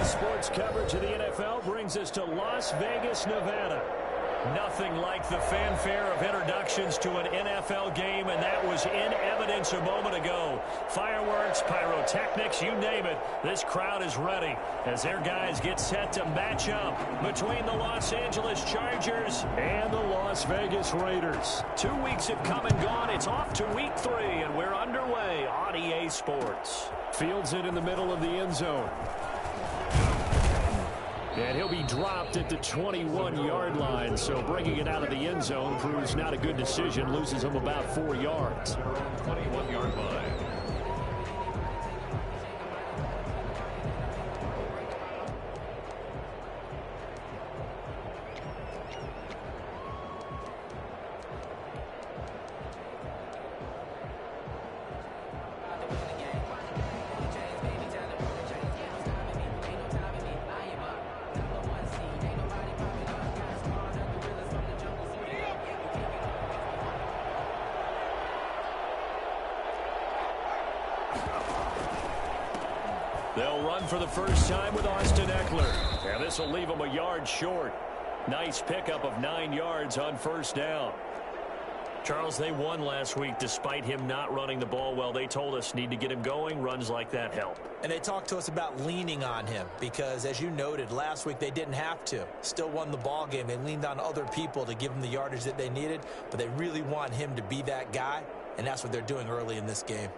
Sports coverage of the NFL brings us to Las Vegas, Nevada. Nothing like the fanfare of introductions to an NFL game, and that was in evidence a moment ago. Fireworks, pyrotechnics, you name it. This crowd is ready as their guys get set to match up between the Los Angeles Chargers and the Las Vegas Raiders. 2 weeks have come and gone. It's off to week 3, and we're underway on EA Sports. Fields it in the middle of the end zone. And he'll be dropped at the 21-yard line, so bringing it out of the end zone proves not a good decision. Loses him about 4 yards. 21-yard line. They'll run for the first time with Austin Eckler. And this will leave him a yard short. Nice pickup of 9 yards on first down. Charles, they won last week despite him not running the ball well. They told us need to get him going. Runs like that help. And they talked to us about leaning on him because, as you noted, last week they didn't have to. Still won the ball game. They leaned on other people to give them the yardage that they needed, but they really want him to be that guy, and that's what they're doing early in this game.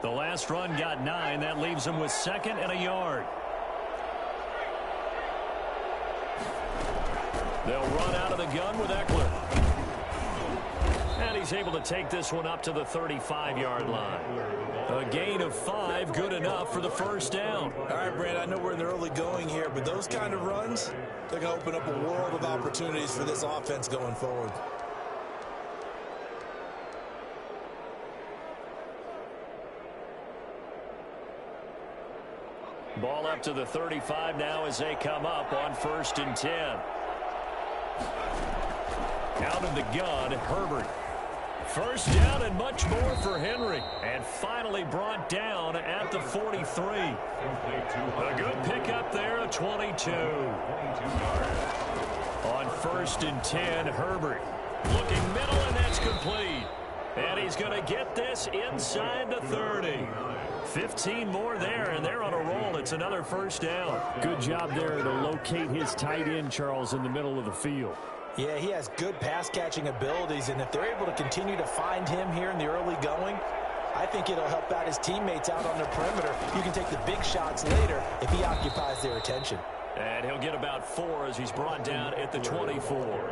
The last run got 9. That leaves him with 2nd and a yard. They'll run out of the gun with Eckler. And he's able to take this one up to the 35-yard line. A gain of 5, good enough for the first down. All right, Brad, I know we're in the early going here, but those kind of runs, they're going to open up a world of opportunities for this offense going forward. Ball up to the 35 now as they come up on 1st and 10. Out of the gun, Herbert. First down and much more for Henry. And finally brought down at the 43. A good pickup there, a 22. On 1st and 10, Herbert. Looking middle, and that's complete. And he's going to get this inside the 30. 15 more there, and they're on a roll. It's another first down. Good job there to locate his tight end, Charles, in the middle of the field. Yeah, he has good pass-catching abilities, and if they're able to continue to find him here in the early going, I think it'll help out his teammates out on the perimeter. You can take the big shots later if he occupies their attention. And he'll get about 4 as he's brought down at the 24.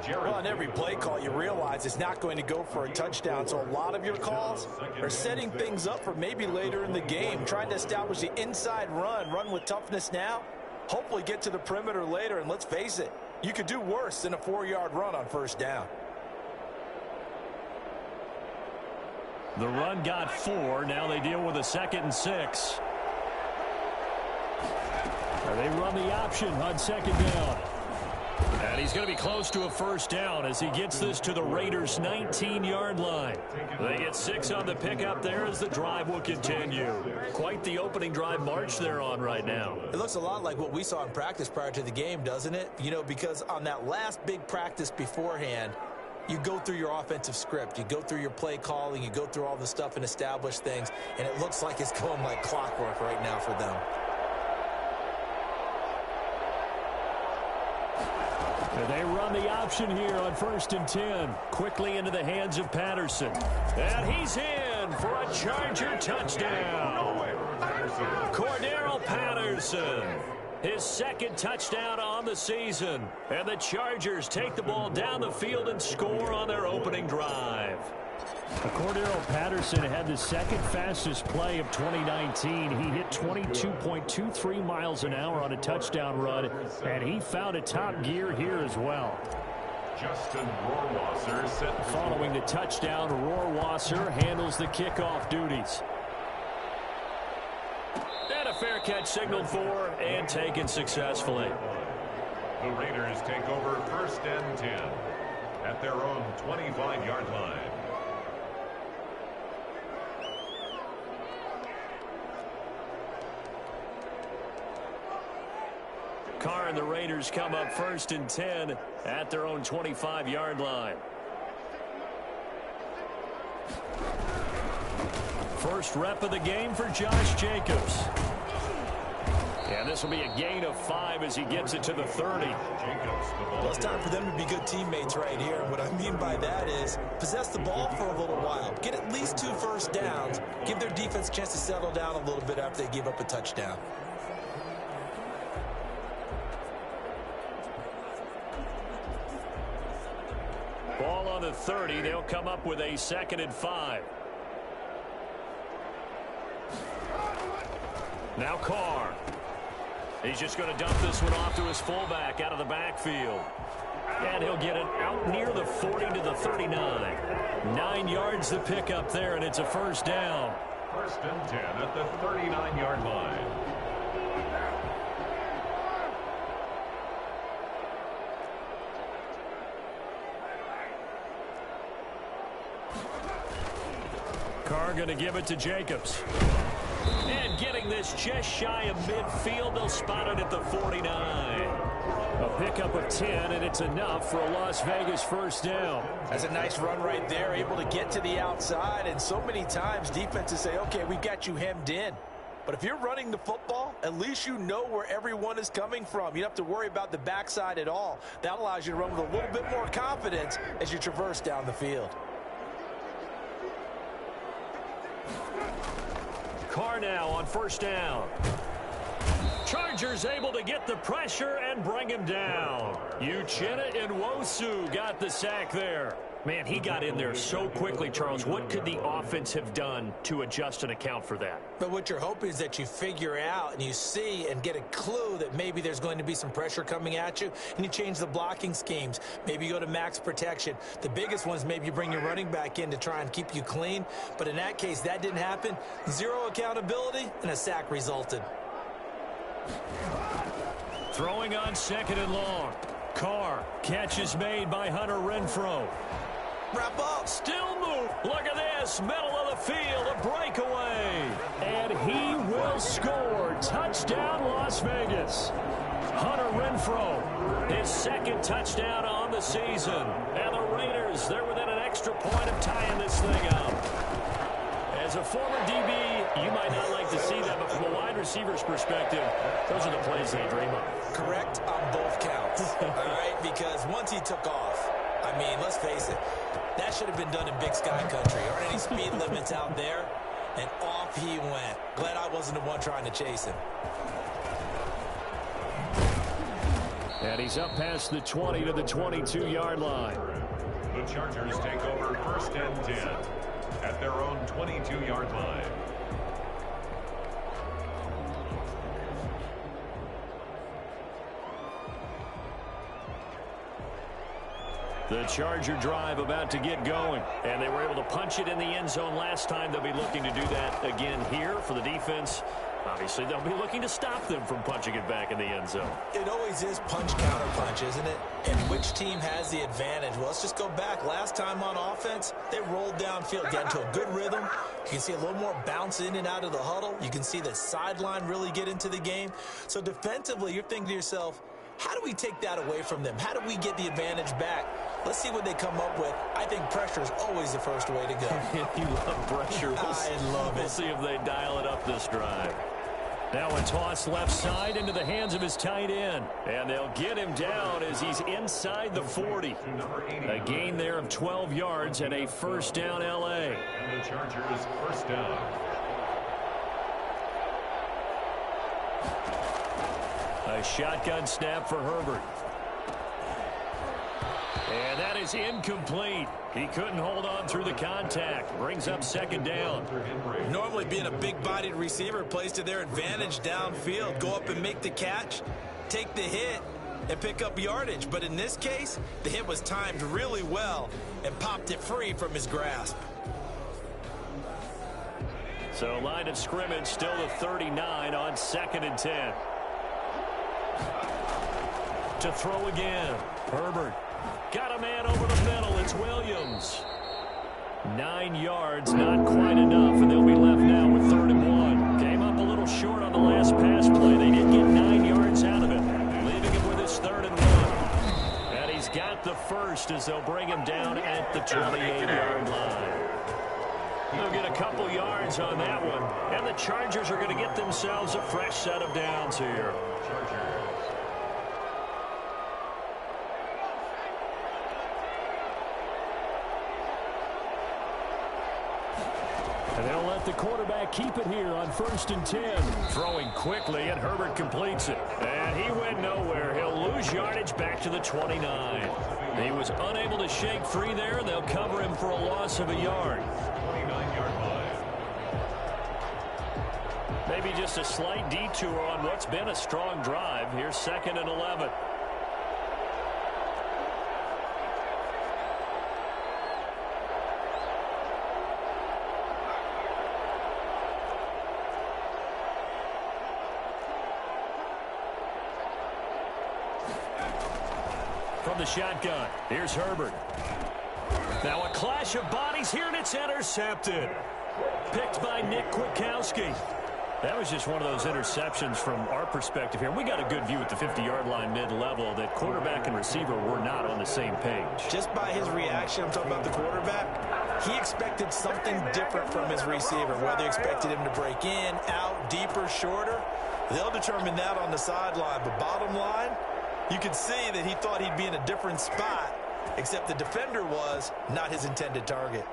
Well, on every play call, you realize it's not going to go for a touchdown, so a lot of your calls are setting things up for maybe later in the game, trying to establish the inside run with toughness now, hopefully get to the perimeter later, and let's face it, you could do worse than a 4-yard run on first down. The run got 4. Now they deal with a 2nd and 6. They run the option on 2nd down. And he's going to be close to a first down as he gets this to the Raiders' 19-yard line. They get 6 on the pickup there as the drive will continue. Quite the opening drive march they're on right now. It looks a lot like what we saw in practice prior to the game, doesn't it? You know, because on that last big practice beforehand, you go through your offensive script, you go through your play calling, you go through all the stuff and establish things, and it looks like it's going like clockwork right now for them. They run the option here on 1st and 10. Quickly into the hands of Patterson. And he's in for a Charger touchdown. Cordero Patterson. His 2nd touchdown on the season. And the Chargers take the ball down the field and score on their opening drive. Cordero Patterson had the 2nd fastest play of 2019. He hit 22.23 miles an hour on a touchdown run, and he found a top gear here as well. Justin Rohrwasser set. Following the touchdown, Rohrwasser handles the kickoff duties. And a fair catch signaled for and taken successfully. The Raiders take over 1st and 10 at their own 25-yard line. Carr and the Raiders come up 1st and 10 at their own 25-yard line. First rep of the game for Josh Jacobs. And this will be a gain of 5 as he gets it to the 30. Well, it's time for them to be good teammates right here. And what I mean by that is possess the ball for a little while. Get at least 2 first downs. Give their defense a chance to settle down a little bit after they give up a touchdown. Ball on the 30. They'll come up with a 2nd and 5. Now Carr. He's just going to dump this one off to his fullback out of the backfield. And he'll get it out near the 40 to the 39. 9 yards to pick up there, and it's a first down. 1st and 10 at the 39-yard line. Carr going to give it to Jacobs. And getting this just shy of midfield, they'll spot it at the 49. A pickup of 10, and it's enough for a Las Vegas first down. That's a nice run right there, able to get to the outside. And so many times defenses say, okay, we got you hemmed in. But if you're running the football, at least you know where everyone is coming from. You don't have to worry about the backside at all. That allows you to run with a little bit more confidence as you traverse down the field. Carr now on first down. Chargers able to get the pressure and bring him down. Uchenna Nwosu got the sack there. Man, he got in there so quickly, Charles. What could the offense have done to adjust and account for that? But what you're hoping is that you figure out and you see and get a clue that maybe there's going to be some pressure coming at you, and you change the blocking schemes. Maybe you go to max protection. The biggest ones, maybe you bring your running back in to try and keep you clean. But in that case, that didn't happen. 0 accountability, and a sack resulted. Throwing on 2nd and long. Carr. Catch is made by Hunter Renfrow. Wrap up. Still move. Look at this. Middle of the field. A breakaway. And he will score. Touchdown, Las Vegas. Hunter Renfrow. His 2nd touchdown on the season. And the Raiders, they're within an extra point of tying this thing up. As a former DB, you might not like to see that, but from a wide receiver's perspective, those are the plays they dream of. Correct on both counts. All right, because once he took off, I mean, let's face it, that should have been done in Big Sky Country. Aren't any speed limits out there? And off he went. Glad I wasn't the one trying to chase him. And he's up past the 20 to the 22-yard line. The Chargers take over 1st and 10 at their own 22-yard line. The Charger drive about to get going. And they were able to punch it in the end zone last time. They'll be looking to do that again here for the defense. Obviously, they'll be looking to stop them from punching it back in the end zone. It always is punch-counter-punch, isn't it? And which team has the advantage? Well, let's just go back. Last time on offense, they rolled downfield, got into a good rhythm. You can see a little more bounce in and out of the huddle. You can see the sideline really get into the game. So defensively, you're thinking to yourself, how do we take that away from them? How do we get the advantage back? Let's see what they come up with. I think pressure is always the first way to go. You love pressure. I love it. We'll see if they dial it up this drive. Now a toss left side into the hands of his tight end. And they'll get him down as he's inside the 40. A gain there of 12 yards and a first down L.A. And the Chargers first down. A shotgun snap for Herbert. And that is incomplete. He couldn't hold on through the contact. Brings up 2nd down. Normally being a big-bodied receiver plays to their advantage downfield. Go up and make the catch, take the hit, and pick up yardage. But in this case, the hit was timed really well and popped it free from his grasp. So line of scrimmage still the 39 on 2nd and 10. To throw again. Herbert. Got a man over the middle. It's Williams. 9 yards, not quite enough, and they'll be left now with 3rd and 1. Came up a little short on the last pass play. They did get 9 yards out of it, leaving him with his 3rd and 1. And he's got the first as they'll bring him down at the 28-yard line. They'll get a couple yards on that one, and the Chargers are going to get themselves a fresh set of downs here. And they'll let the quarterback keep it here on 1st and 10. Throwing quickly, and Herbert completes it. And he went nowhere. He'll lose yardage back to the 29. He was unable to shake free there. They'll cover him for a loss of a yard. 29-yard line. Maybe just a slight detour on what's been a strong drive. Here's 2nd and 11. From the shotgun, here's Herbert. Now a clash of bodies here, and it's intercepted. Picked by Nick Kwiatkowski. That was just one of those interceptions from our perspective here. We got a good view at the 50-yard line mid-level that quarterback and receiver were not on the same page. Just by his reaction, I'm talking about the quarterback, he expected something different from his receiver. Whether he expected him to break in, out, deeper, shorter, they'll determine that on the sideline. But bottom line, you could see that he thought he'd be in a different spot, except the defender was not his intended target.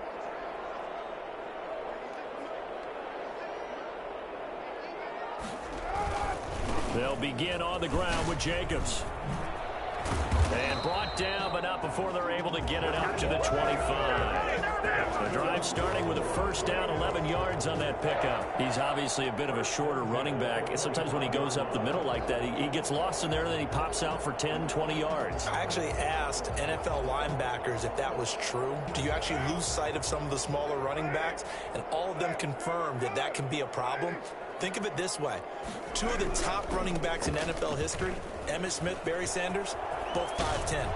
They'll begin on the ground with Jacobs. And brought down, but not before they're able to get it up to the 25. The drive starting with a 1st down, 11 yards on that pickup. He's obviously a bit of a shorter running back. And sometimes when he goes up the middle like that, he gets lost in there, and then he pops out for 10, 20 yards. I actually asked NFL linebackers if that was true. Do you actually lose sight of some of the smaller running backs? And all of them confirmed that that can be a problem. Think of it this way. 2 of the top running backs in NFL history, Emmitt Smith, Barry Sanders, both 5'10".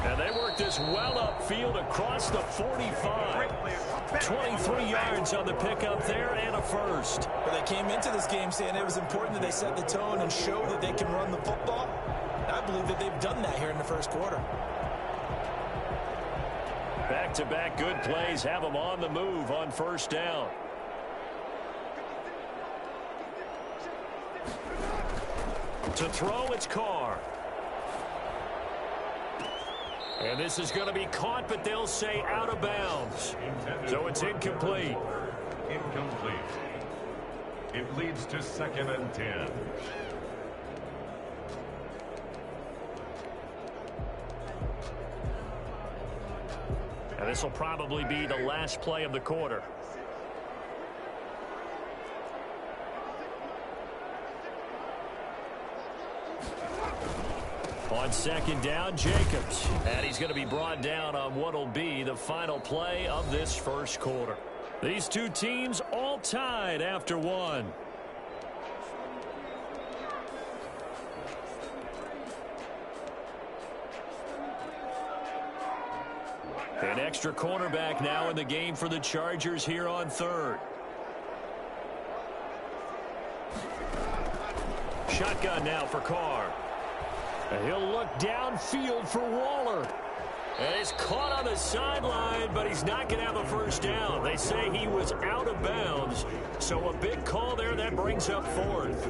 And they worked this well upfield across the 45. 23 yards on the pickup there and a first. But they came into this game saying it was important that they set the tone and show that they can run the football. And I believe that they've done that here in the first quarter. Back-to-back good plays have them on the move on 1st down. To throw, it's Carr. And this is going to be caught, but they'll say out of bounds. So it's incomplete. Incomplete. It leads to 2nd and 10. And this will probably be the last play of the quarter. On 2nd down, Jacobs. And he's going to be brought down on what will be the final play of this first quarter. These two teams all tied after 1. An extra cornerback now in the game for the Chargers here on 3rd. Shotgun now for Carr. And he'll look downfield for Waller. And he's caught on the sideline, but he's not going to have a 1st down. They say he was out of bounds. So a big call there that brings up 4th.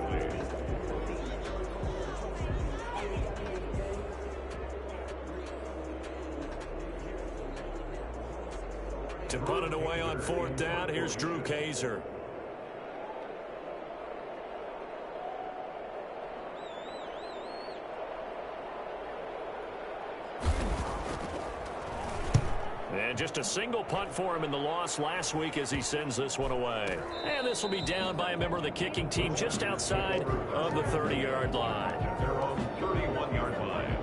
To punt it away on 4th down, here's Drew Kaiser. And just a single punt for him in the loss last week as he sends this one away. And this will be down by a member of the kicking team just outside of the 30-yard line. Their own 31-yard line.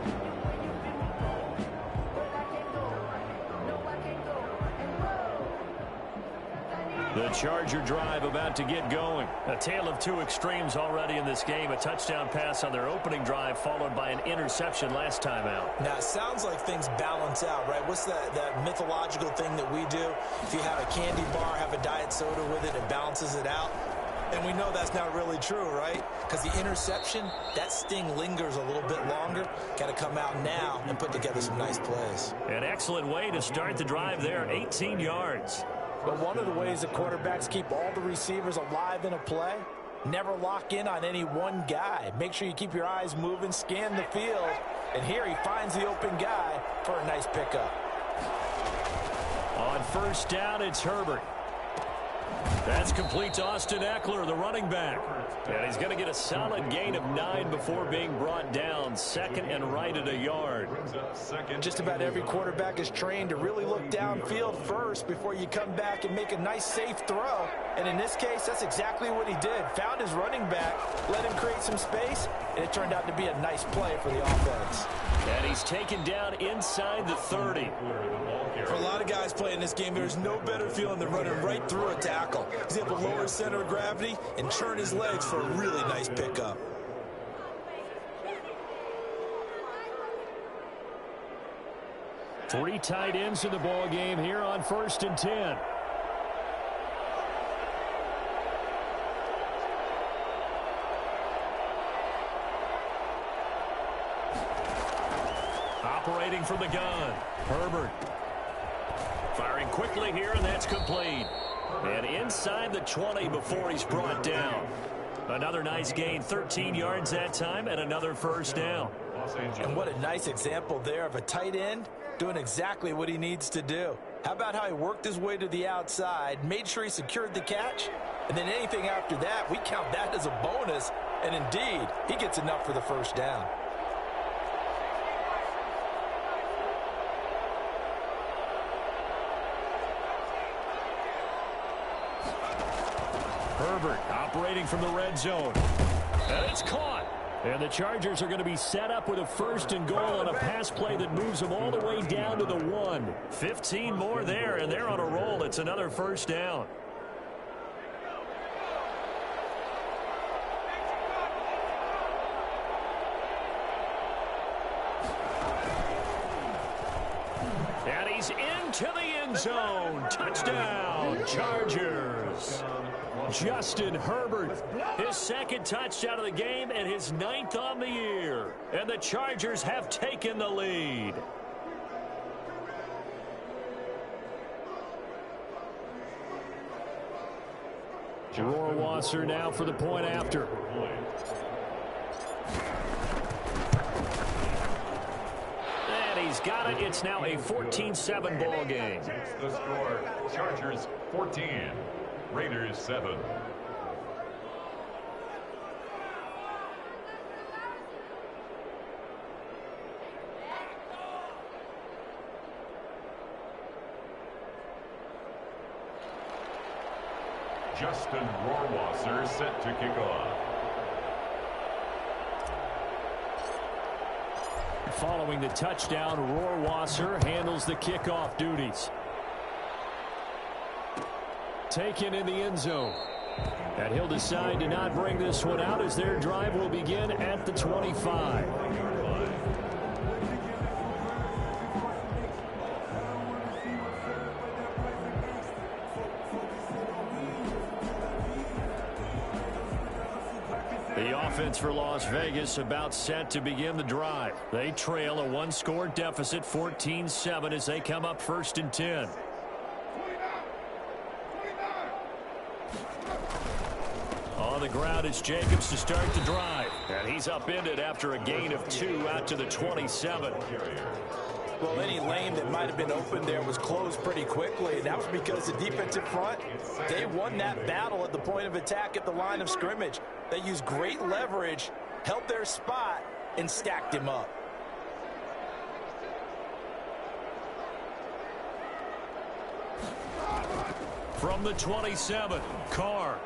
The Charger drive about to get going. A tale of two extremes already in this game. A touchdown pass on their opening drive followed by an interception last time out. Now, it sounds like things balance out, right? What's that mythological thing that we do? If you have a candy bar, have a diet soda with it, it balances it out. And we know that's not really true, right? Because the interception, that sting lingers a little bit longer. Got to come out now and put together some nice plays. An excellent way to start the drive there, 18 yards. But one of the ways that quarterbacks keep all the receivers alive in a play, never lock in on any one guy. Make sure you keep your eyes moving, scan the field. And here he finds the open guy for a nice pickup. On first down, it's Herbert. That's complete to Austin Eckler, the running back. And he's going to get a solid gain of 9 before being brought down. Second and right at a yard. Just about every quarterback is trained to really look downfield first before you come back and make a nice, safe throw. And in this case, that's exactly what he did. Found his running back, let him create some space, and it turned out to be a nice play for the offense. And he's taken down inside the 30. For a lot of guys playing this game, there's no better feeling than running right through a tackle. He's able to lower his center of gravity and turn his legs for a really nice pickup. Three tight ends in the ball game here on 1st and 10. Operating from the gun, Herbert. Firing quickly here, and that's complete. And inside the 20 before he's brought down. Another nice gain, 13 yards that time, and another first down. And what a nice example there of a tight end doing exactly what he needs to do. How about how he worked his way to the outside, made sure he secured the catch, and then anything after that, we count that as a bonus. And indeed, he gets enough for the first down. Herbert operating from the red zone. And it's caught. And the Chargers are going to be set up with a 1st and goal on a pass play that moves them all the way down to the 1. 15 more there, and they're on a roll. It's another first down. And he's into the end zone. Touchdown, Chargers. Justin Herbert, his second touchdown of the game and his 9th on the year. And the Chargers have taken the lead. Rohrwasser now for the point after. And he's got it. It's now a 14-7 ball game. The score, Chargers 14. Raiders 7. Justin Rohrwasser set to kick off. Following the touchdown, Rohrwasser handles the kickoff duties. Taken in the end zone. And he'll decide to not bring this one out as their drive will begin at the 25. The offense for Las Vegas about set to begin the drive. They trail a one-score deficit, 14-7, as they come up 1st and 10. On the ground is Jacobs to start the drive. And he's upended after a gain of 2 out to the 27. Well, any lane that might have been open there was closed pretty quickly. And that was because the defensive front, they won that battle at the point of attack at the line of scrimmage. They used great leverage, held their spot, and stacked him up. From the 27, Carr.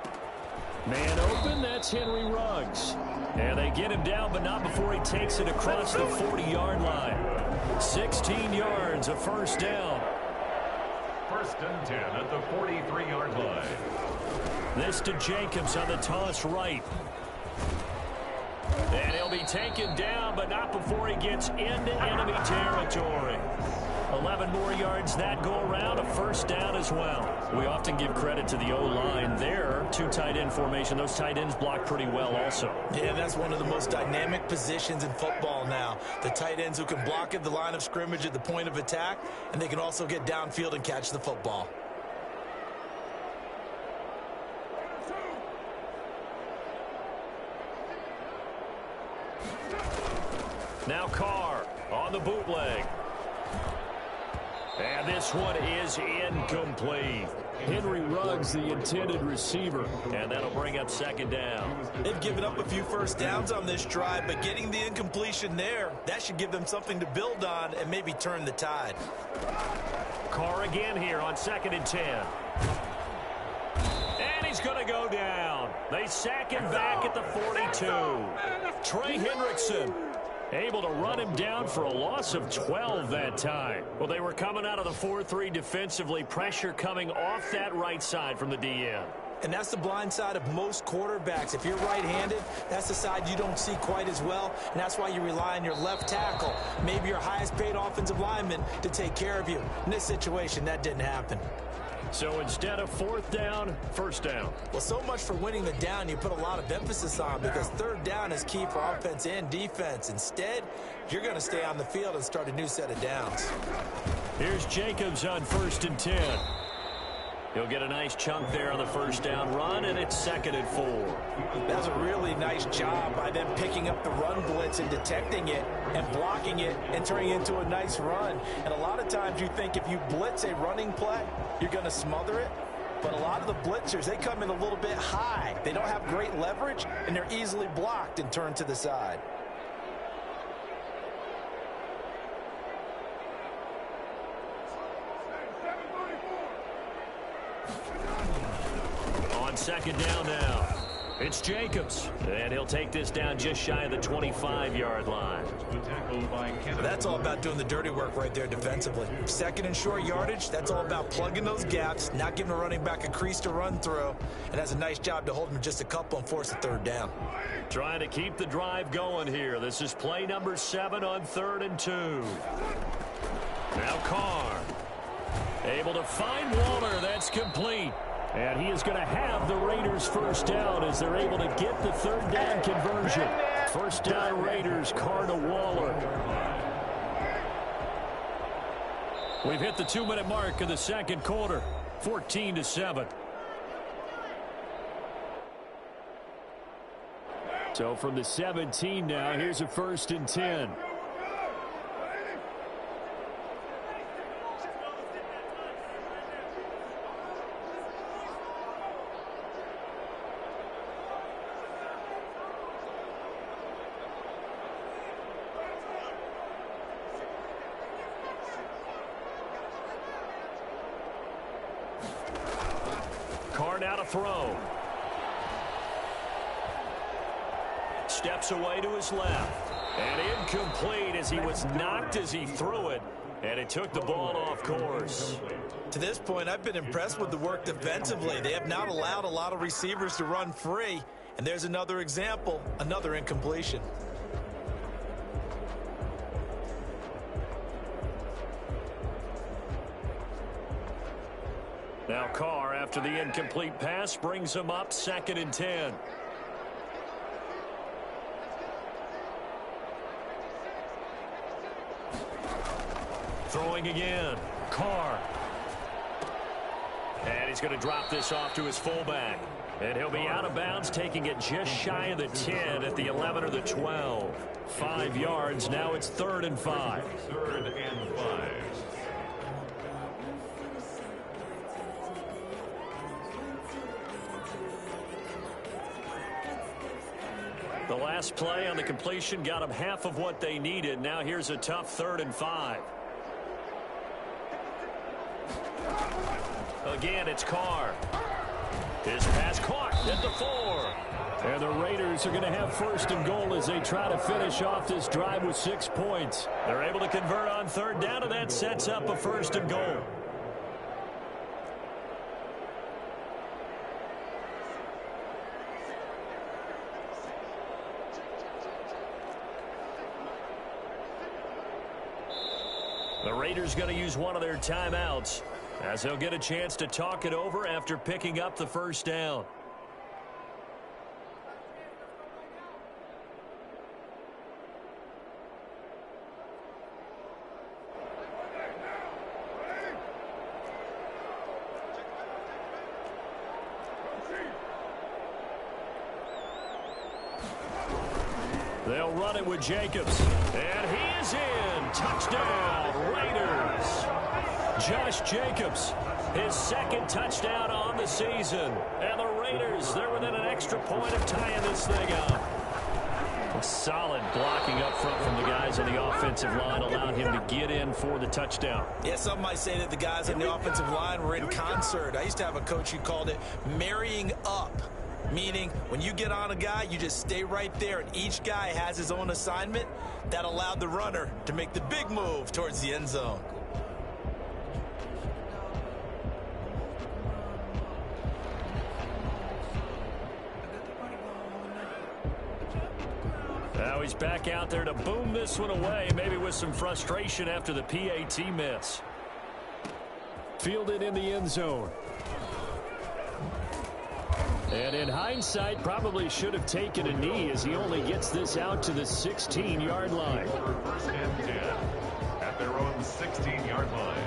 Man open, that's Henry Ruggs. And they get him down, but not before he takes it across the 40-yard line. 16 yards, a first down. first and 10 at the 43-yard line. This to Jacobs on the toss right. And he'll be taken down, but not before he gets into enemy territory. 11 more yards that go around, a first down as well. We often give credit to the O-line there. Two tight end formation. Those tight ends block pretty well also. Yeah, that's one of the most dynamic positions in football now. The tight ends who can block at the line of scrimmage at the point of attack, and they can also get downfield and catch the football. Now Carr on the bootleg. And this one is incomplete. Henry Ruggs, the intended receiver. And that'll bring up second down. They've given up a few first downs on this drive, but getting the incompletion there, that should give them something to build on and maybe turn the tide. Carr again here on 2nd and 10. And he's going to go down. They sack him back at the 42. Trey Hendrickson able to run him down for a loss of 12 that time. Well, they were coming out of the 4-3 defensively. Pressure coming off that right side from the DN. And that's the blind side of most quarterbacks. If you're right-handed, that's the side you don't see quite as well, and that's why you rely on your left tackle, maybe your highest-paid offensive lineman, to take care of you. In this situation, that didn't happen. So instead of 4th down, 1st down. Well, so much for winning the down you put a lot of emphasis on, because 3rd down is key for offense and defense. Instead, you're going to stay on the field and start a new set of downs. Here's Jacobs on 1st and 10. He'll get a nice chunk there on the 1st down run, and it's 2nd and 4. That's a really nice job by them picking up the run blitz and detecting it and blocking it and turning it into a nice run. And a lot of times you think if you blitz a running play, you're going to smother it. But a lot of the blitzers, they come in a little bit high. They don't have great leverage, and they're easily blocked and turned to the side. On 2nd down now, it's Jacobs, and he'll take this down just shy of the 25-yard line. That's all about doing the dirty work right there defensively. 2nd and short yardage, that's all about plugging those gaps, not giving a running back a crease to run through, and has a nice job to hold him just a couple and force a 3rd down. Trying to keep the drive going here. This is play number 7 on 3rd and 2. Now Carr able to find Waller. That's complete. And he is going to have the Raiders first down as they're able to get the 3rd down conversion. First down Raiders, Carr to Waller. We've hit the 2-minute mark of the 2nd quarter, 14-7. So from the 17 now, here's a 1st and 10. Carr now to throw. Steps away to his left. And incomplete as he was knocked as he threw it. And it took the ball off course. To this point, I've been impressed with the work defensively. They have not allowed a lot of receivers to run free. And there's another example, another incompletion. Now Carr, after the incomplete pass, brings him up 2nd and 10. Throwing again. Carr. And he's going to drop this off to his fullback. And he'll be out of bounds, taking it just shy of the 10 at the 11 or the 12. 5 yards. Now it's 3rd and 5. 3rd and 5. The last play on the completion got them half of what they needed. Now here's a tough 3rd and 5. Again, it's Carr. His pass caught at the 4. And the Raiders are going to have 1st and goal as they try to finish off this drive with 6 points. They're able to convert on 3rd down, and that sets up a 1st and goal. The Raiders going to use one of their timeouts as they'll get a chance to talk it over after picking up the first down. They'll run it with Jacobs. And he is in. Touchdown, Raiders. Josh Jacobs, his second touchdown on the season. And the Raiders, they're within an extra point of tying this thing up. A solid blocking up front from the guys on the offensive line allowed him to get in for the touchdown. Yeah, some might say that the guys on the offensive line were in concert. I used to have a coach who called it marrying up. Meaning, when you get on a guy, you just stay right there, and each guy has his own assignment. That allowed the runner to make the big move towards the end zone. Now he's back out there to boom this one away, maybe with some frustration after the PAT miss. Fielded in the end zone. And in hindsight, probably should have taken a knee as he only gets this out to the 16-yard line. First and 10 at their own 16-yard line.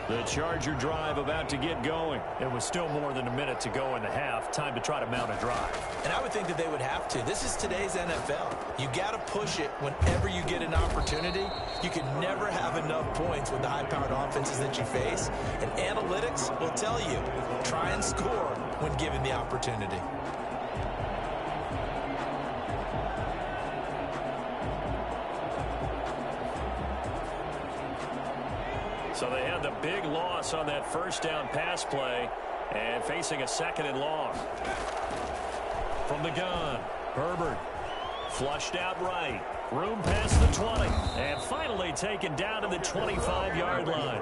The Charger drive about to get going. It was still more than a minute to go in the half. Time to try to mount a drive. And I would think that they would have to. This is today's NFL. You got to push it whenever you get an opportunity. You can never have enough points with the high-powered offenses that you face. And analytics will tell you, try and score when given the opportunity. So they had the big loss on that first down pass play and facing a second and long. From the gun, Herbert flushed out right. Room past the 20 and finally taken down to the 25-yard line.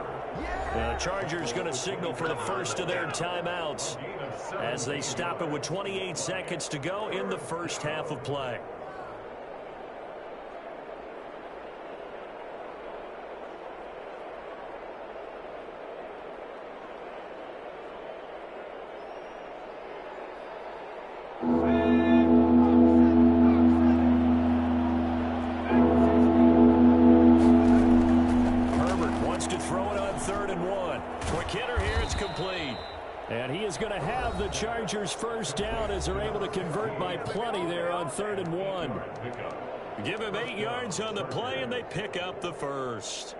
The Chargers going to signal for the first of their timeouts as they stop it with 28 seconds to go in the first half of play. And he is going to have the Chargers first down as they're able to convert by plenty there on 3rd and 1. Give him 8 yards on the play, and they pick up the first.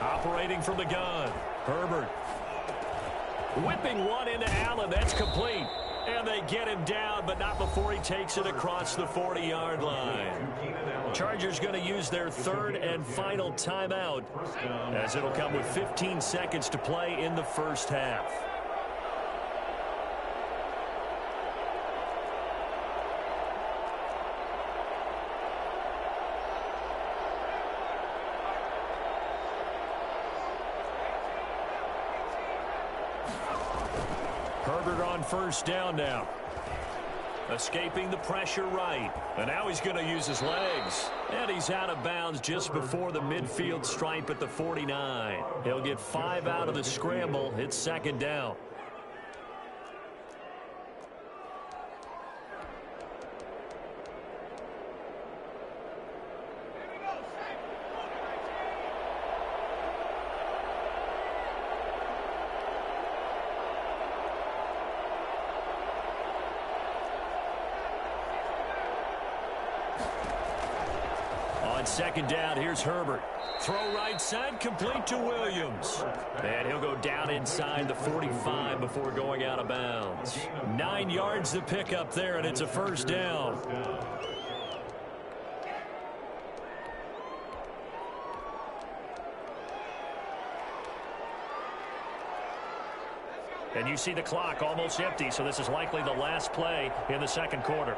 Operating from the gun, Herbert. Whipping one into Allen. That's complete. And they get him down, but not before he takes it across the 40-yard line. Chargers going to use their third and final timeout as it'll come with 15 seconds to play in the first half. Herbert on first down now. Escaping the pressure right. And now he's going to use his legs. And he's out of bounds just before the midfield stripe at the 49. He'll get 5 out of the scramble. It's second down. Second down, here's Herbert. Throw right side, complete to Williams. And he'll go down inside the 45 before going out of bounds. 9 yards to pick up there, and it's a first down. And you see the clock almost empty, so this is likely the last play in the second quarter.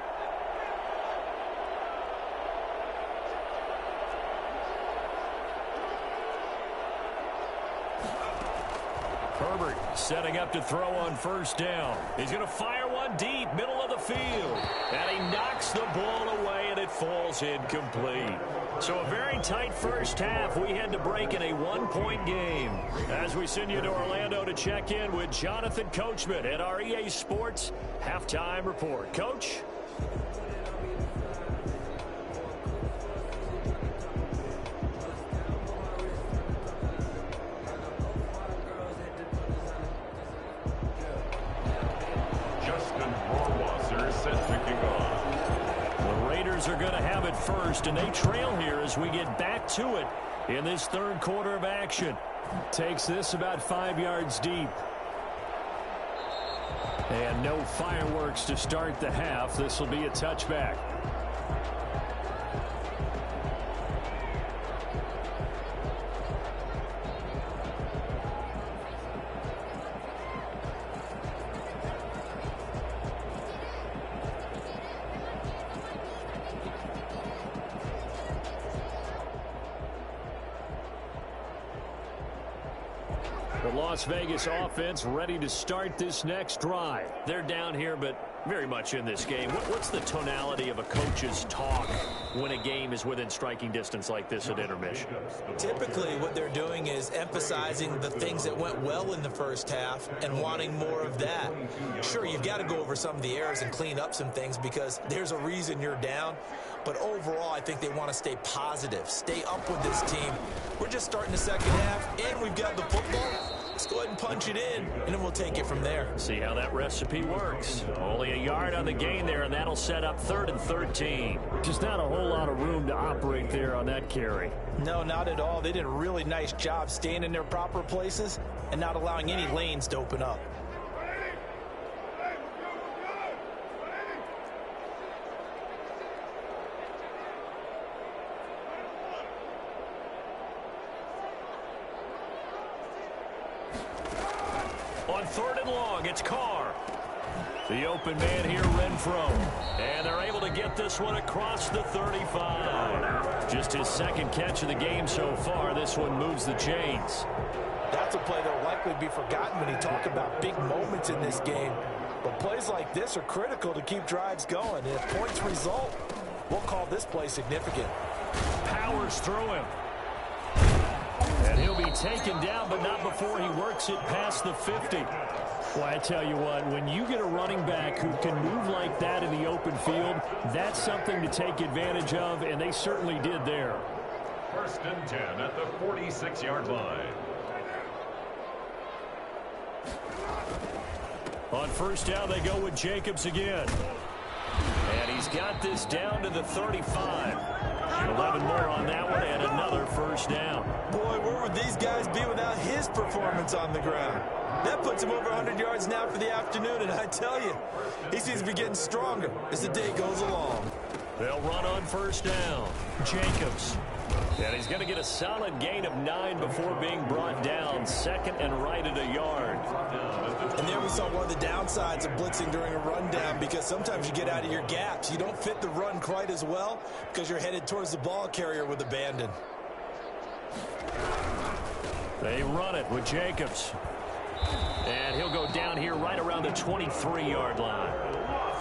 Herbert setting up to throw on first down. He's going to fire one deep, middle of the field. And he knocks the ball away, and it falls incomplete. So a very tight first half. We had to break in a one-point game. As we send you to Orlando to check in with Jonathan Coachman at our EA Sports Halftime Report. Coach? Are going to have it first, and they trail here as we get back to it in this third quarter of action. Takes this about 5 yards deep. And no fireworks to start the half. This will be a touchback. The Las Vegas offense ready to start this next drive. They're down here, but very much in this game. What's the tonality of a coach's talk when a game is within striking distance like this at intermission? Typically, what they're doing is emphasizing the things that went well in the first half and wanting more of that. Sure, you've got to go over some of the errors and clean up some things because there's a reason you're down. But overall, I think they want to stay positive, stay up with this team. We're just starting the second half, and we've got the football. Let's go ahead and punch it in, and then we'll take it from there. See how that recipe works. Only a yard on the gain there, and that'll set up 3rd and 13. Just not a whole lot of room to operate there on that carry. No, not at all. They did a really nice job staying in their proper places and not allowing any lanes to open up. On 3rd and long, it's Carr. The open man here, Renfro. And they're able to get this one across the 35. Just his second catch of the game so far. This one moves the chains. That's a play that will likely be forgotten when you talk about big moments in this game. But plays like this are critical to keep drives going. And if points result, we'll call this play significant. Powers through him. And he'll be taken down, but not before he works it past the 50. Well, I tell you what, when you get a running back who can move like that in the open field, that's something to take advantage of, and they certainly did there. 1st and 10 at the 46-yard line. On first down, they go with Jacobs again. And he's got this down to the 35. 11 more on that one, and another first down. Boy, where would these guys be without his performance on the ground? That puts him over 100 yards now for the afternoon, and I tell you, he seems to be getting stronger as the day goes along. They'll run on first down. Jacobs. And he's going to get a solid gain of 9 before being brought down. 2nd and right at a yard. And there we saw one of the downsides of blitzing during a rundown because sometimes you get out of your gaps. You don't fit the run quite as well because you're headed towards the ball carrier with abandon. They run it with Jacobs. And he'll go down here right around the 23-yard line.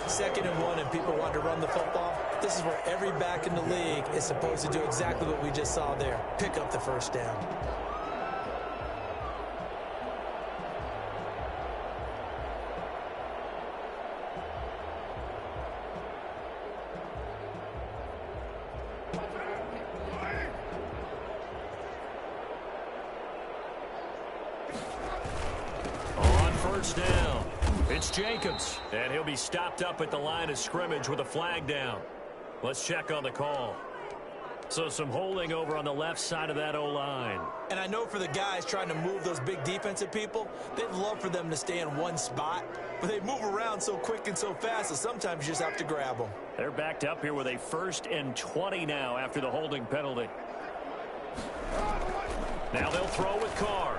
2nd and 1 and people want to run the football. This is where every back in the league is supposed to do exactly what we just saw there. Pick up the first down. Down. It's Jacobs, and he'll be stopped up at the line of scrimmage with a flag down. Let's check on the call. So some holding over on the left side of that O-line. And I know for the guys trying to move those big defensive people, they'd love for them to stay in one spot, but they move around so quick and so fast that sometimes you just have to grab them. They're backed up here with a 1st and 20 now after the holding penalty. Now they'll throw with Carr.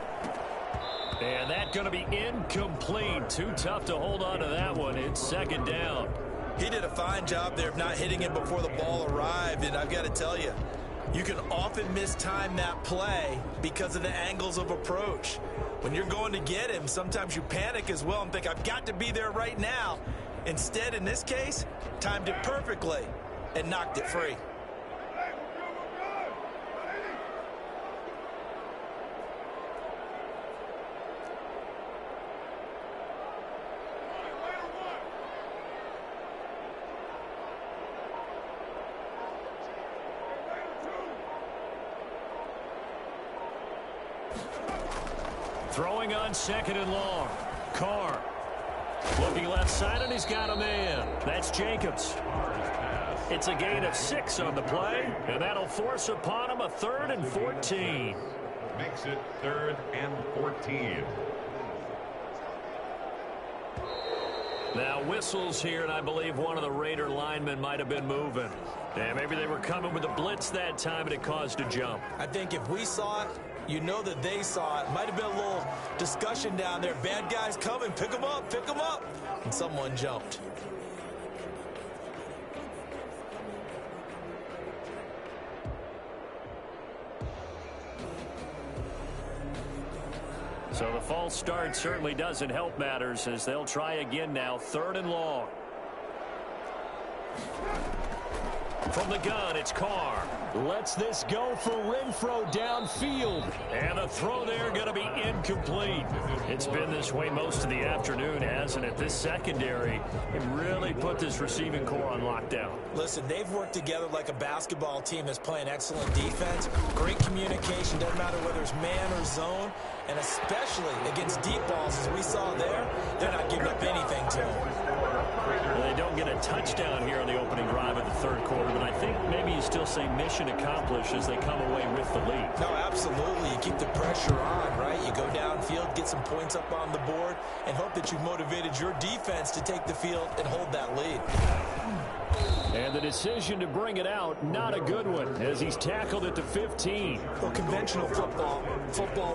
And that's going to be incomplete. Too tough to hold on to that one. It's second down. He did a fine job there of not hitting it before the ball arrived, and I've got to tell you, you can often mistime that play because of the angles of approach. When you're going to get him, sometimes you panic as well and think, I've got to be there right now. Instead, in this case, timed it perfectly and knocked it free. Throwing on second and long. Carr. Looking left side, and he's got a man. That's Jacobs. It's a gain of 6 on the play, and that'll force upon him a 3rd and 14. Makes it 3rd and 14. Now whistles here, and I believe one of the Raider linemen might have been moving. And maybe they were coming with a blitz that time, and it caused a jump. I think if we saw it, you know that they saw it. Might have been a little discussion down there. Bad guys coming. Pick them up. Pick them up. And someone jumped. So the false start certainly doesn't help matters as they'll try again now. 3rd and long. From the gun, it's Carr. Lets this go for Renfro downfield. And the throw there going to be incomplete. It's been this way most of the afternoon, hasn't it? This secondary, it really put this receiving core on lockdown. Listen, they've worked together like a basketball team that's playing excellent defense. Great communication, doesn't matter whether it's man or zone. And especially against deep balls, as we saw there, they're not giving up anything to them. Well, they don't get a touchdown here on the opening drive of the 3rd quarter, but I think maybe you still say mission accomplished as they come away with the lead. No, absolutely. You keep the pressure on, right? You go downfield, get some points up on the board, and hope that you've motivated your defense to take the field and hold that lead. And the decision to bring it out, not a good one, as he's tackled at the 15. Well, conventional football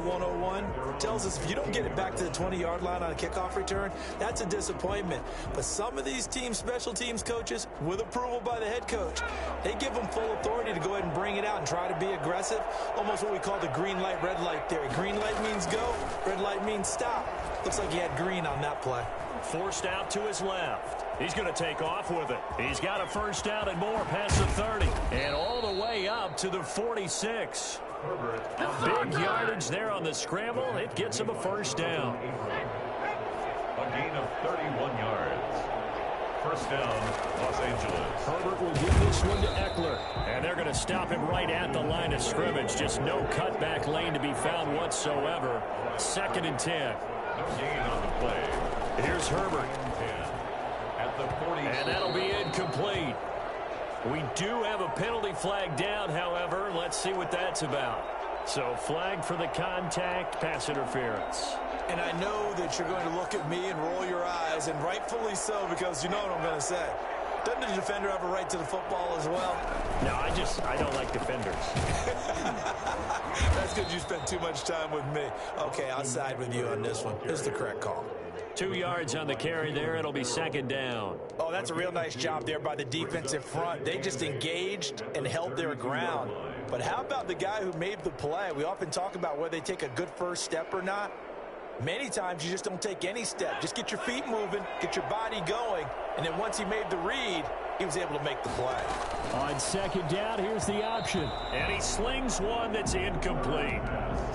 101, tells us if you don't get it back to the 20-yard line on a kickoff return, that's a disappointment. But some of these teams, special teams coaches, with approval by the head coach, they give them full authority to go ahead and bring it out and try to be aggressive. Almost what we call the green light, red light theory. Green light means go, red light means stop. Looks like he had green on that play. Forced out to his left. He's going to take off with it. He's got a 1st down and more past the 30. And all the way up to the 46. Big yardage there on the scramble. It gets him a 1st down. A gain of 31 yards. 1st down, Los Angeles. Herbert will give this one to Eckler. And they're going to stop him right at the line of scrimmage. Just no cutback lane to be found whatsoever. 2nd and 10. No gain on the play. Here's Herbert. At the 40. And that'll be incomplete. We do have a penalty flag down, however. Let's see what that's about. So flag for the contact, pass interference. And I know that you're going to look at me and roll your eyes, and rightfully so, because you know what I'm going to say. Doesn't the defender have a right to the football as well? No, I don't like defenders. That's because you spent too much time with me. Okay, I'll side with you on this one. This is the correct call. 2 yards on the carry there. It'll be 2nd down. Oh, that's a real nice job there by the defensive front. They just engaged and held their ground. But how about the guy who made the play? We often talk about whether they take a good first step or not. Many times you just don't take any step. Just get your feet moving, get your body going, and then once he made the read, he was able to make the play. On 2nd down, here's the option. And he slings one that's incomplete.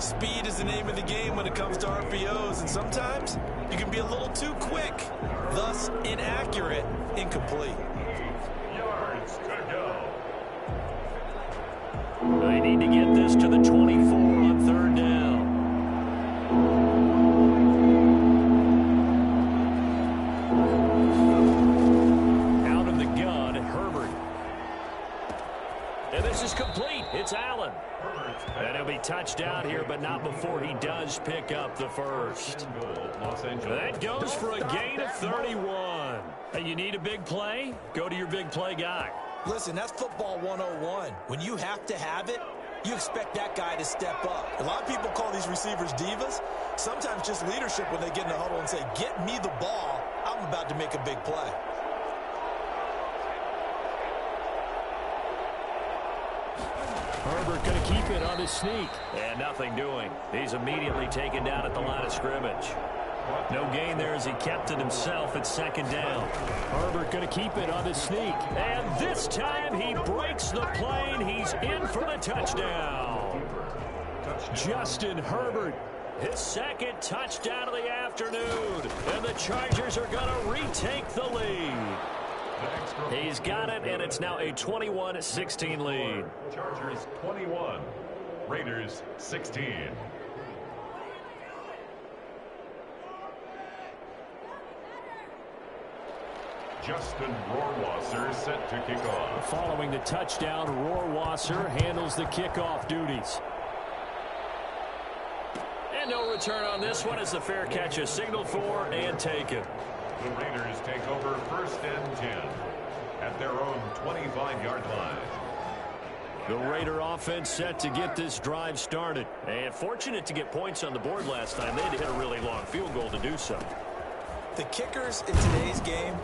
Speed is the name of the game when it comes to RPOs, and sometimes you can be a little too quick, thus inaccurate, incomplete. Yards to go. They need to get this to the 24 on 3rd down. Out of the gun, Herbert. And this is complete. It's Allen. And he'll be touched out here, but not before he does pick up the 1st. That goes for a gain of 31. And you need a big play? Go to your big play guy. Listen, that's football 101. When you have to have it, you expect that guy to step up. A lot of people call these receivers divas. Sometimes just leadership when they get in the huddle and say, get me the ball. I'm about to make a big play. Herbert going to keep it on his sneak. And nothing doing. He's immediately taken down at the line of scrimmage. No gain there as he kept it himself at second down. Herbert going to keep it on his sneak. And this time he breaks the plane. He's in for the touchdown. Justin Herbert, his second touchdown of the afternoon. And the Chargers are going to retake the lead. He's got it, and it's now a 21-16 lead. Chargers 21, Raiders 16. Justin Rohrwasser set to kick off. Following the touchdown, Rohrwasser handles the kickoff duties. And no return on this one as the fair catch is signaled for and taken. The Raiders take over 1st and 10 at their own 25-yard line. The Raider offense set to get this drive started. And fortunate to get points on the board last time. They had to hit a really long field goal to do so. The kickers in today's game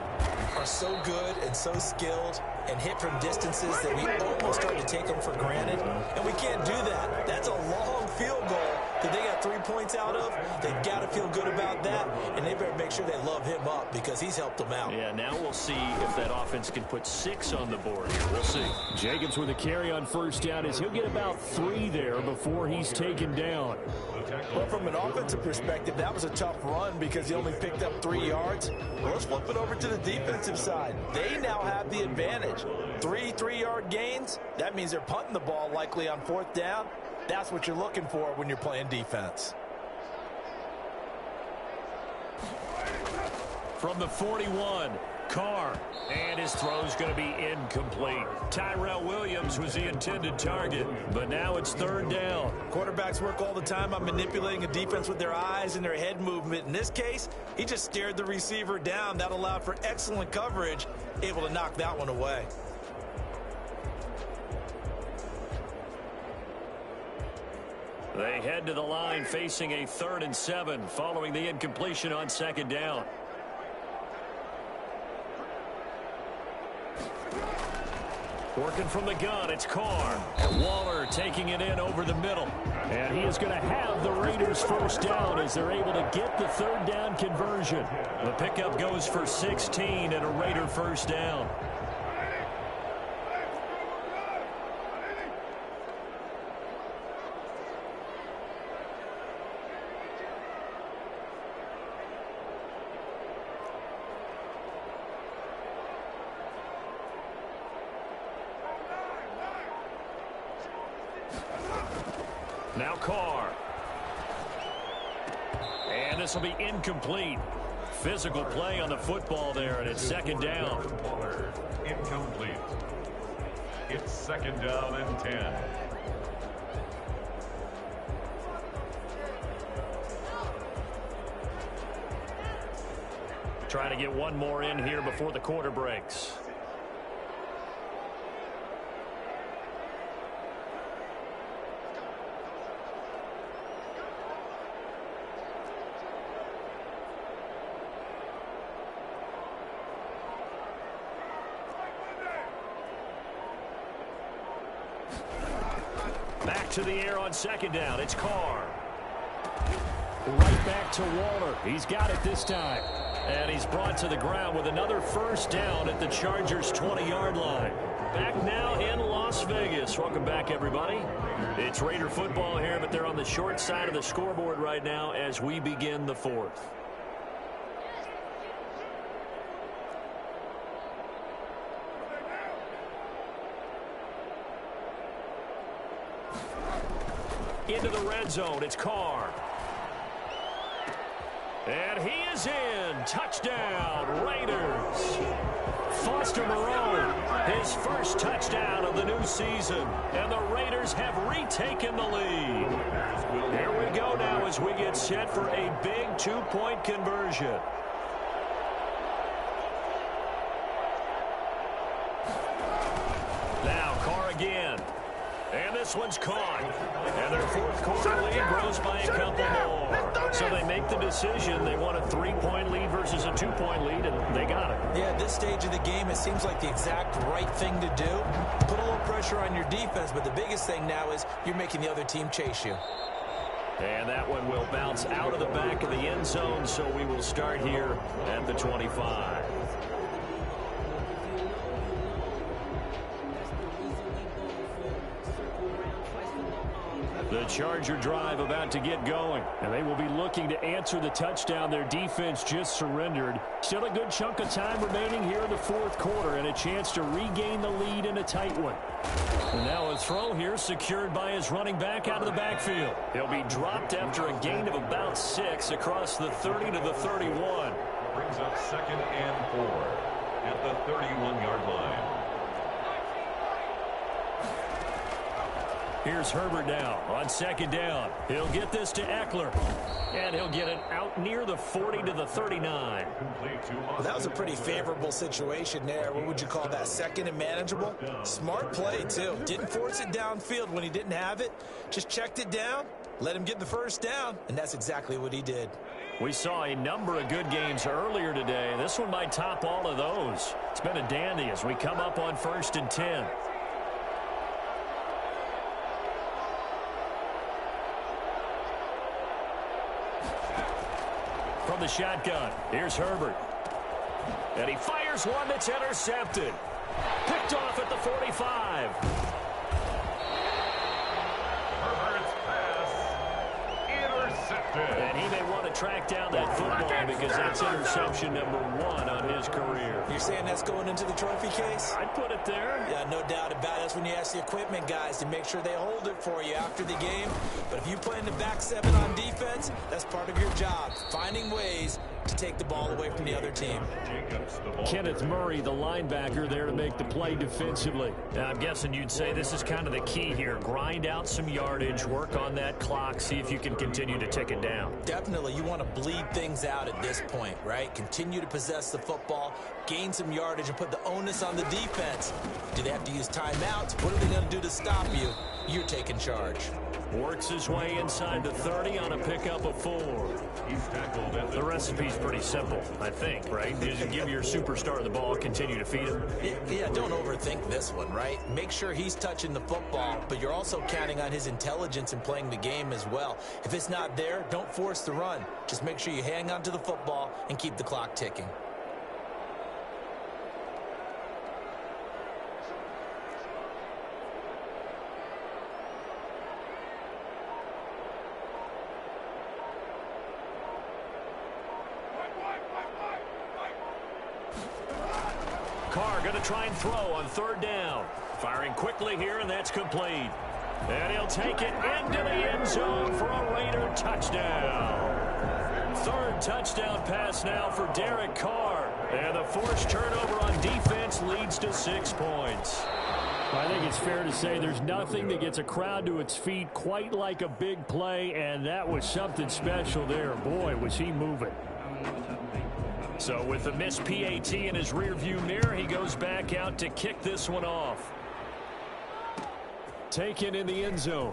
are so good and so skilled and hit from distances that we almost start to take them for granted. And we can't do that. That's a long field goal that they got 3 points out of. They've got to feel good about that, and they better make sure they love him up because he's helped them out. Yeah, now we'll see if that offense can put 6 on the board. We'll see. Jacobs with a carry on first down as he'll get about 3 there before he's taken down. But from an offensive perspective, that was a tough run because he only picked up 3 yards. Well, let's flip it over to the defensive side. They now have the advantage. 3 3-yard gains. That means they're punting the ball likely on 4th down. That's what you're looking for when you're playing defense. From the 41, Carr. And his throw's going to be incomplete. Tyrell Williams was the intended target, but now it's 3rd down. Quarterbacks work all the time on manipulating a defense with their eyes and their head movement. In this case, he just stared the receiver down. That allowed for excellent coverage, able to knock that one away. They head to the line facing a 3rd and 7 following the incompletion on 2nd down. Working from the gun, it's Carr. Waller taking it in over the middle. And he is going to have the Raiders 1st down as they're able to get the 3rd down conversion. The pickup goes for 16 and a Raider 1st down. Now Carr. And this will be incomplete. Physical play on the football there, and it's 2nd down. Incomplete. It's 2nd down and 10. Trying to get one more in here before the quarter breaks. Back to the air on 2nd down. It's Carr. Right back to Waller. He's got it this time. And he's brought to the ground with another 1st down at the Chargers' 20-yard line. Back now in Las Vegas. Welcome back, everybody. It's Raider football here, but they're on the short side of the scoreboard right now as we begin the 4th. Into the red zone, it's Carr. And he is in. Touchdown, Raiders. Foster Moreau, his 1st touchdown of the new season. And the Raiders have retaken the lead. Here we go now as we get set for a big 2-point conversion. Now Carr again. And this one's caught. And their fourth quarter lead grows by a couple more. So they make the decision. They want a 3-point lead versus a 2-point lead, and they got it. Yeah, at this stage of the game, it seems like the exact right thing to do. Put a little pressure on your defense, but the biggest thing now is you're making the other team chase you. And that one will bounce out of the back of the end zone, so we will start here at the 25. The Charger drive about to get going. And they will be looking to answer the touchdown their defense just surrendered. Still a good chunk of time remaining here in the fourth quarter and a chance to regain the lead in a tight one. And now a throw here secured by his running back out of the backfield. He'll be dropped after a gain of about 6 across the 30 to the 31. Brings up 2nd and 4 at the 31-yard line. Here's Herbert now on 2nd down. He'll get this to Eckler. And he'll get it out near the 40 to the 39. Well, that was a pretty favorable situation there. What would you call that? 2nd and manageable? Smart play, too. Didn't force it downfield when he didn't have it. Just checked it down, let him get the first down, and that's exactly what he did. We saw a number of good games earlier today. This one might top all of those. It's been a dandy as we come up on 1st and 10. From the shotgun, here's Herbert. And he fires one that's intercepted. Picked off at the 45. Herbert's pass intercepted. And he may want to track down that football because that's interception number 1 on his career. You're saying that's going into the trophy case? I'd put it there. Yeah, no doubt about it. That's when you ask the equipment guys to make sure they hold it for you after the game. But if you play in the back 7 on defense, that's part of your job, finding ways to take the ball away from the other team. Kenneth Murray, the linebacker, there to make the play defensively. Now, I'm guessing you'd say this is kind of the key here. Grind out some yardage, work on that clock, see if you can continue to tick it down. Definitely, you want to bleed things out at this point, right? Continue to possess the football, gain some yardage, and put the onus on the defense. Do they have to use timeouts? What are they going to do to stop you? You're taking charge. Works his way inside the 30 on a pickup of 4. The recipe's pretty simple, I think, right? Just give your superstar the ball, continue to feed him. Yeah, don't overthink this one, right? Make sure he's touching the football, but you're also counting on his intelligence in playing the game as well. If it's not there, don't force the run. Just make sure you hang on to the football and keep the clock ticking. Carr going to try and throw on 3rd down. Firing quickly here, and that's complete. And he'll take it into the end zone for a Raider touchdown. 3rd touchdown pass now for Derek Carr. And the forced turnover on defense leads to 6 points. I think it's fair to say there's nothing that gets a crowd to its feet quite like a big play, and that was something special there. Boy, was he moving. So with the missed PAT in his rearview mirror, he goes back out to kick this one off. Taken in the end zone.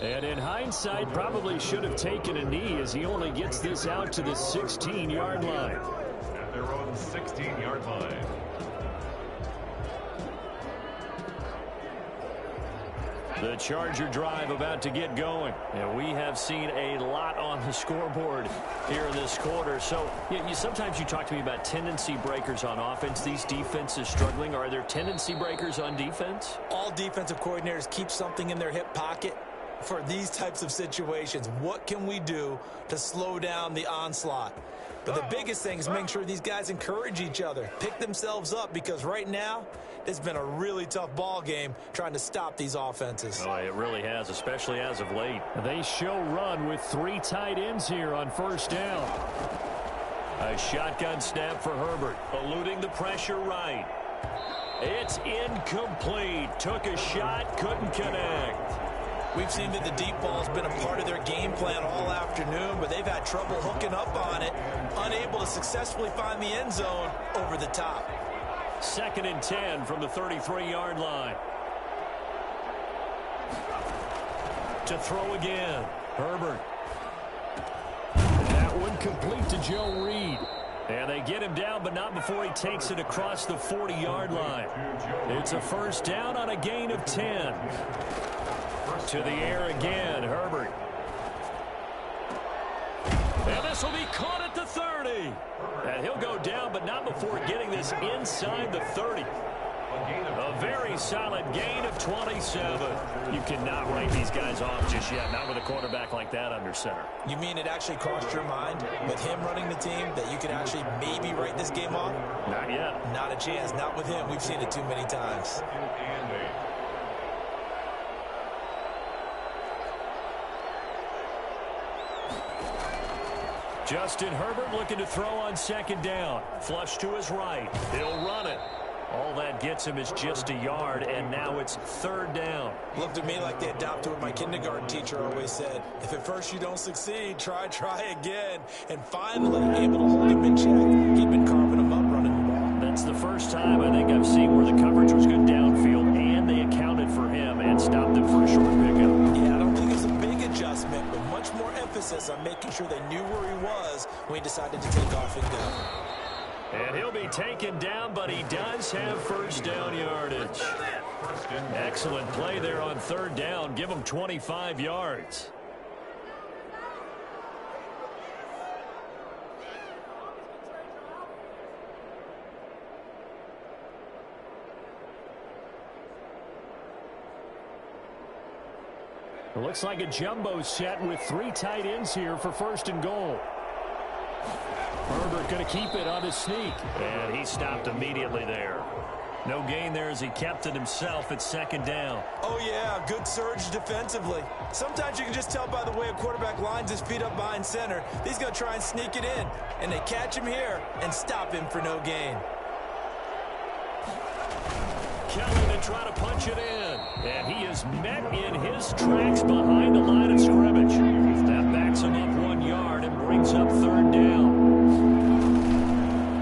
And in hindsight, probably should have taken a knee as he only gets this out to the 16-yard line. At their own 16-yard line. The Charger drive about to get going. And we have seen a lot on the scoreboard here in this quarter. So sometimes you talk to me about tendency breakers on offense. These defenses struggling. Are there tendency breakers on defense? All defensive coordinators keep something in their hip pocket for these types of situations. What can we do to slow down the onslaught? But the biggest thing is making sure these guys encourage each other, pick themselves up, because right now it's been a really tough ball game trying to stop these offenses. Oh, it really has, especially as of late. They show run with 3 tight ends here on 1st down. A shotgun snap for Herbert, eluding the pressure right. It's incomplete. Took a shot, couldn't connect. We've seen that the deep ball's been a part of their game plan all afternoon, but they've had trouble hooking up on it, unable to successfully find the end zone over the top. 2nd and 10 from the 33-yard line. To throw again. Herbert. That one complete to Joe Reed. And they get him down, but not before he takes it across the 40-yard line. It's a first down on a gain of 10. To the air again, Herbert. And this will be caught at the 30. And he'll go down, but not before getting this inside the 30. A very solid gain of 27. You cannot write these guys off just yet, not with a quarterback like that under center. You mean it actually crossed your mind with him running the team that you could actually maybe write this game off? Not yet. Not a chance. Not with him. We've seen it too many times. Justin Herbert looking to throw on 2nd down. Flush to his right. He'll run it. All that gets him is just a yard, and now it's 3rd down. Looked at me like they adopted what my kindergarten teacher always said. If at first you don't succeed, try again. And finally, able to hold him in check. He'd been carving him up running the ball. That's the first time I think I've seen where the coverage was good downfield, and they accounted for him and stopped him for a short pickup. Yeah, I don't think it's a big adjustment, but much more emphasis on making sure they knew where he was when he decided to take off and go. And he'll be taken down, but he does have first down yardage. Excellent play there on 3rd down. Give him 25 yards. It looks like a jumbo set with 3 tight ends here for 1st and goal. Herbert going to keep it on his sneak. And he stopped immediately there. No gain there as he kept it himself at 2nd down. Oh, yeah, good surge defensively. Sometimes you can just tell by the way a quarterback lines his feet up behind center. He's going to try and sneak it in. And they catch him here and stop him for no gain. Kelly to try to punch it in. And he is met in his tracks behind the line of scrimmage. That backs him up 1 yard and brings up 3rd down.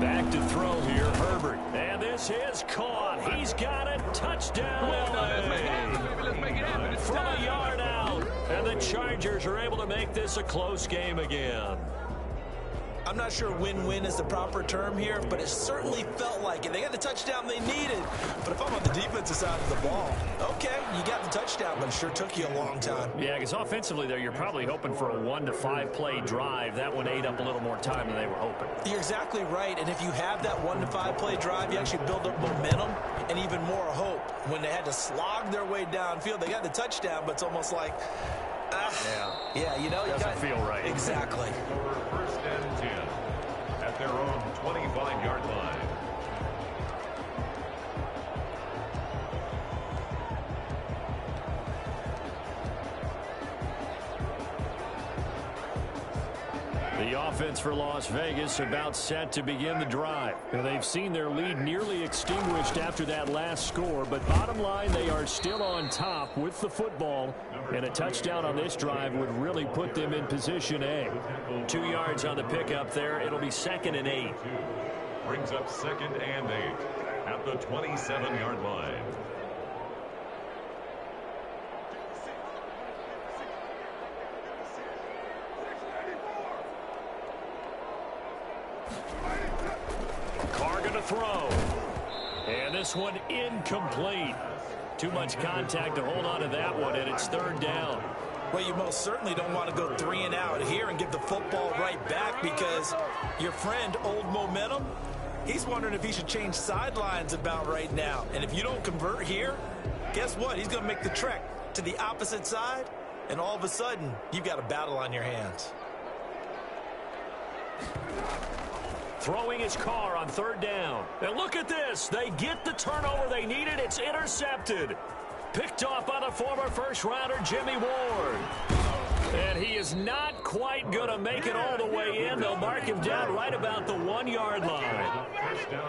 Back to throw here, Herbert. And this is caught. He's got it. Touchdown, LA. From a yard out. And the Chargers are able to make this a close game again. I'm not sure win-win is the proper term here, but it certainly felt like it. They got the touchdown they needed. But if I'm on the defensive side of the ball, okay, you got the touchdown, but it sure took you a long time. Yeah, because offensively there, you're probably hoping for a 1 to 5 play drive. That one ate up a little more time than they were hoping. You're exactly right, and if you have that 1 to 5 play drive, you actually build up momentum and even more hope. When they had to slog their way downfield, they got the touchdown, but it's almost like, yeah, you know, doesn't feel right. Exactly. 1st and 10 at their own 25-yard line. The offense for Las Vegas about set to begin the drive. Now, they've seen their lead nearly extinguished after that last score, but bottom line, they are still on top with the football, and a touchdown on this drive would really put them in position A. 2 yards on the pickup there. It'll be 2nd and 8. Brings up 2nd and 8 at the 27-yard line. Throw. And this one incomplete. Too much contact to hold on to that one, and it's 3rd down. Well, you most certainly don't want to go 3 and out here and give the football right back, because your friend, Old Momentum, he's wondering if he should change sidelines about right now. And if you don't convert here, guess what? He's going to make the trek to the opposite side, and all of a sudden, you've got a battle on your hands. Throwing his car on 3rd down. And look at this. They get the turnover they needed. It's intercepted. Picked off by the former first-rounder, Jimmy Ward. And he is not quite going to make it all the way in. They'll mark him down right about the 1-yard line.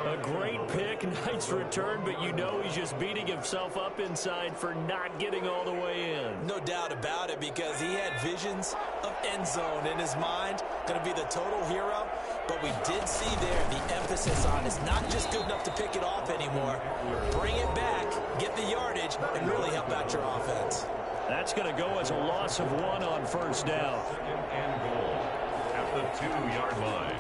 A great pick, nice return, but you know he's just beating himself up inside for not getting all the way in. No doubt about it, because he had visions of end zone in his mind. Going to be the total hero. But we did see there the emphasis on it's not just good enough to pick it off anymore. Bring it back, get the yardage, and really help out your offense. That's going to go as a loss of 1 on first down. Second and goal at the 2-yard line.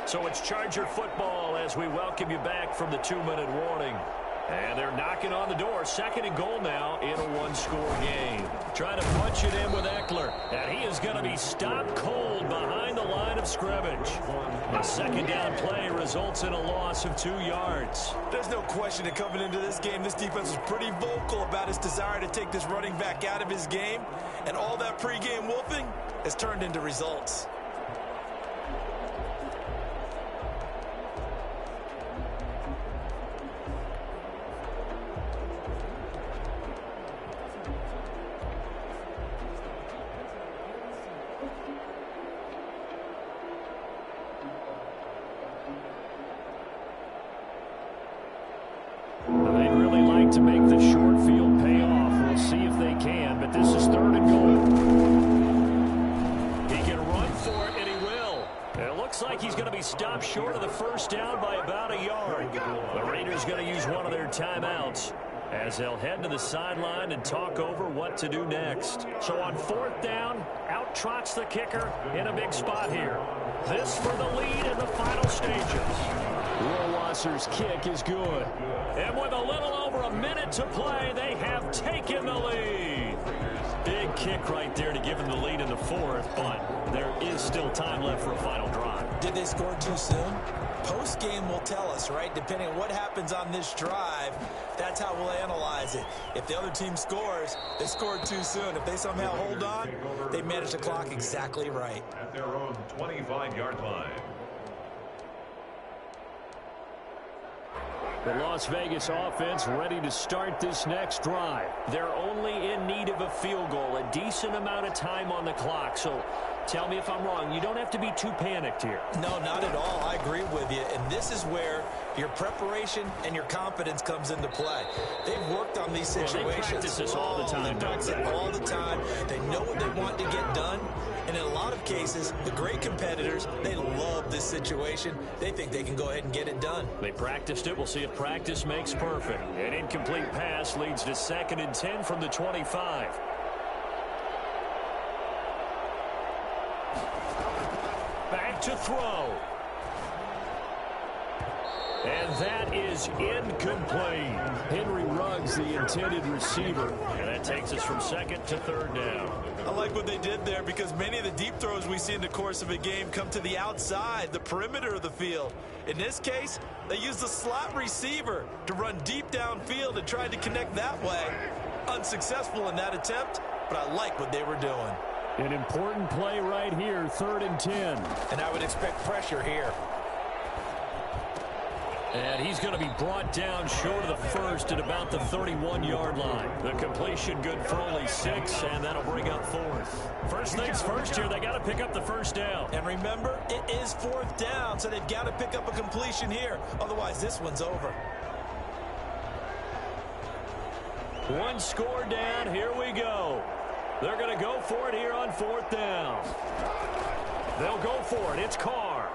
So it's Charger football as we welcome you back from the 2-minute warning. And they're knocking on the door. Second and goal now in a one-score game. Trying to punch it in with Eckler. And he is going to be stopped cold behind the line of scrimmage. A second down play results in a loss of 2 yards. There's no question that coming into this game, this defense was pretty vocal about his desire to take this running back out of his game. And all that pregame wolfing has turned into results. They'd really like to make the short field pay off. We'll see if they can, but this is 3rd and goal. He can run for it, and he will. It looks like he's going to be stopped short of the first down by about a yard. The Raiders going to use one of their timeouts as they'll head to the sideline and talk over what to do next. So on 4th down, out trots the kicker in a big spot here. This for the lead in the final stages. Rohrwasser's kick is good. And with a little over a minute to play, they have taken the lead. Big kick right there to give them the lead in the 4th, but there is still time left for a final drive. Did they score too soon? Post-game will tell us, right? Depending on what happens on this drive, that's how we'll analyze it. If the other team scores, they scored too soon. If they somehow hold on, they manage the clock exactly right. At their own 25-yard line. The Las Vegas offense ready to start this next drive. They're only in need of a field goal, a decent amount of time on the clock. So tell me if I'm wrong. You don't have to be too panicked here. No, not at all. I agree with you. And this is where your preparation and your confidence comes into play. They've worked on these situations. Well, they practice this all the time. They practice it all the time. They know what they want to get done. And in a lot of cases, the great competitors, they love this situation. They think they can go ahead and get it done. They practiced it. We'll see if practice makes perfect. An incomplete pass leads to 2nd and 10 from the 25. Back to throw. And that is incomplete. Henry Ruggs, the intended receiver. And that takes us from 2nd to 3rd down. I like what they did there because many of the deep throws we see in the course of a game come to the outside, the perimeter of the field. In this case, they used the slot receiver to run deep downfield and tried to connect that way. Unsuccessful in that attempt, but I like what they were doing. An important play right here, 3rd and 10. And I would expect pressure here. And he's going to be brought down short of the 1st at about the 31-yard line. The completion good for only 6, and that'll bring up 4th. First things first here, they got to pick up the first down. And remember, it is 4th down, so they've got to pick up a completion here. Otherwise, this one's over. One score down, here we go. They're going to go for it here on 4th down. They'll go for it. It's Carr.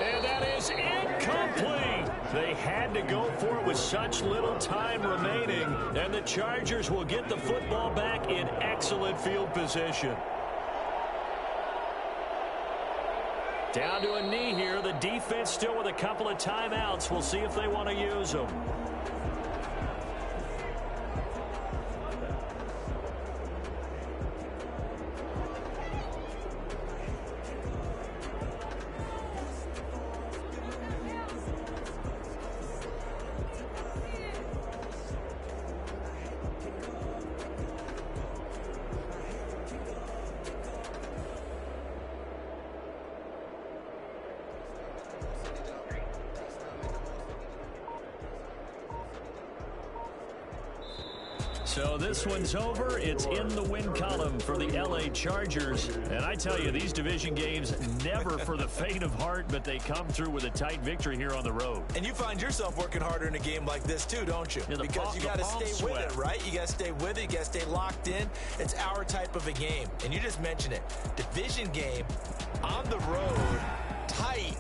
And that is incomplete. They had to go for it with such little time remaining. And the Chargers will get the football back in excellent field position. Down to a knee here. The defense still with a couple of timeouts. We'll see if they want to use them. So this one's over. It's in the win column for the LA Chargers. And I tell you, these division games, never for the faint of heart, but they come through with a tight victory here on the road. And you find yourself working harder in a game like this too, don't you? Yeah, because you got to stay with it, right? You got to stay with it. You got to stay locked in. It's our type of a game. And you just mentioned it. Division game on the road, tight.